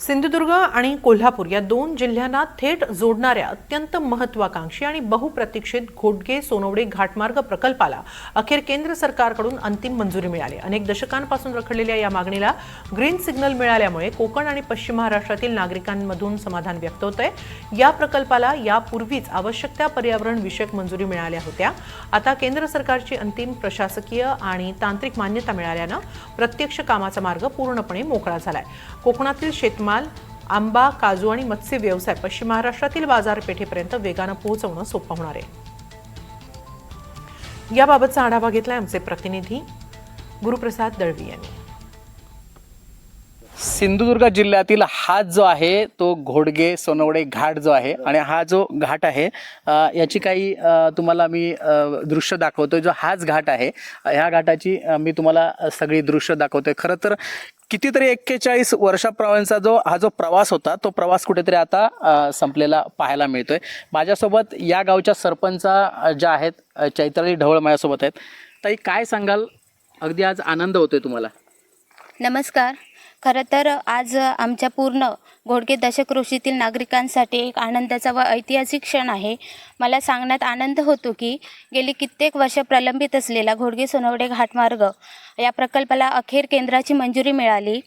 सिंधुदुर्ग आणि कोल्हापूर या दोन जिल्ह्यांना थेट जोडणाऱ्या अत्यंत महत्त्वाकांक्षी आणि बहुप्रतीक्षित घोडगे सोनवडे घाटमार्ग प्रकल्पाला अखेर केंद्र सरकारकडून अंतिम मंजुरी मिळाली। अनेक दशकांपासून रखडलेल्या या मागणीला ग्रीन सिग्नल मिळाल्यामुळे कोकण आणि पश्चिम महाराष्ट्रातील नागरिकांमधून समाधान व्यक्त होतंय। या प्रकल्पाला यापूर्वीच आवश्यक त्या पर्यावरण विषयक मंजुरी मिळाल्या होत्या। आता केंद्र सरकारची अंतिम प्रशासकीय आणि तांत्रिक मान्यता मिळाल्यानं प्रत्यक्ष कामाचा मार्ग पूर्णपणे मोकळा झालाय। कोकणातील शेतमाल, आंबा, काजू आणि मत्स्य व्यवसाय पश्चिम महाराष्ट्रातील बाजारपेठेपर्यंत वेगानं पोहोचवणं सोपं होणार आहे। याबाबतचा आढावा घेतलाय आमचे प्रतिनिधी गुरुप्रसाद दळवी यांनी। सिंधुदुर्ग जिल्ह्यातील हा जो आहे तो घोडगे सोनवडे घाट जो आहे आणि हा जो घाट आहे याची काही तुम्हाला मी दृश्य दाखवतोय। जो हाच घाट आहे, ह्या घाटाची मी तुम्हाला सगळी दृश्य दाखवतोय। खरं तर कितीतरी 41 वर्षापर्यंतचा हा जो प्रवास होता, तो प्रवास कुठेतरी आता संपलेला पाहायला मिळतोय। माझ्यासोबत या गावच्या सरपंचा ज्या आहेत चैत्राली ढवळ माझ्यासोबत आहेत। ताई, काय सांगाल? अगदी आज आनंद होतोय तुम्हाला? नमस्कार। खरं तर आज आमच्या पूर्ण घोडगे दशकृषीतील नागरिकांसाठी एक आनंदाचा व ऐतिहासिक क्षण आहे। मला सांगण्यात आनंद होतो की गेली कित्येक वर्ष प्रलंबित असलेला घोडगे सोनवडे घाटमार्ग या प्रकल्पाला अखेर केंद्राची मंजुरी मिळाली।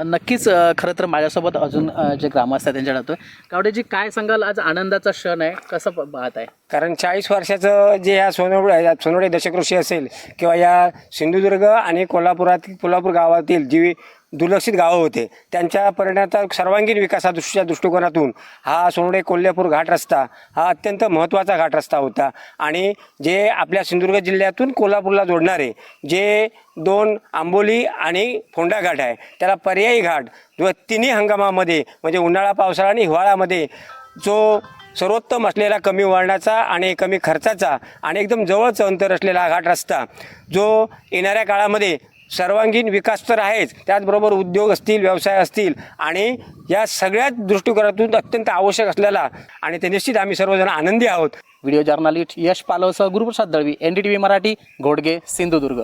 नक्कीच खरं तर माझ्यासोबत अजून जे ग्रामस्थ आहेत त्यांच्या राहतोय। कावडेजी, काय सांगाल? आज आनंदाचा क्षण आहे, कसं पाहत आहे? कारण 40 वर्षाचं जे ह्या सोनवडे दशकृषी असेल किंवा या सिंधुदुर्ग आणि कोल्हापूर गावातील जी दुर्लक्षित गावं होते, त्यांच्या परिणामाचा सर्वांगीण विकासाच्या दृष्टिकोनातून हा सोनवडे कोल्हापूर घाट रस्ता हा अत्यंत महत्त्वाचा घाट रस्ता होता। आणि जे आपल्या सिंधुदुर्ग जिल्ह्यातून कोल्हापूरला जोडणारे जे दोन आंबोली आणि फोंडा घाट आहे, त्याला पर्यायी घाट जो तिन्ही हंगामामध्ये म्हणजे उन्हाळा, पावसाळा आणि हिवाळ्यामध्ये जो सर्वोत्तम असलेला, कमी वळणाचा आणि कमी खर्चाचा आणि एकदम जवळचं अंतर असलेला घाट रस्ता जो येणाऱ्या काळामध्ये सर्वांगीण विकास तर आहेच, त्याचबरोबर उद्योग असतील, व्यवसाय असतील आणि या सगळ्याच दृष्टिकोनातून अत्यंत आवश्यक असलेला आणि ते निश्चित आम्ही सर्वजण आनंदी आहोत। व्हिडिओ जर्नलिस्ट यश पालवसह गुरुप्रसाद दळवी, NDTV मराठी, घोडगे, सिंधुदुर्ग।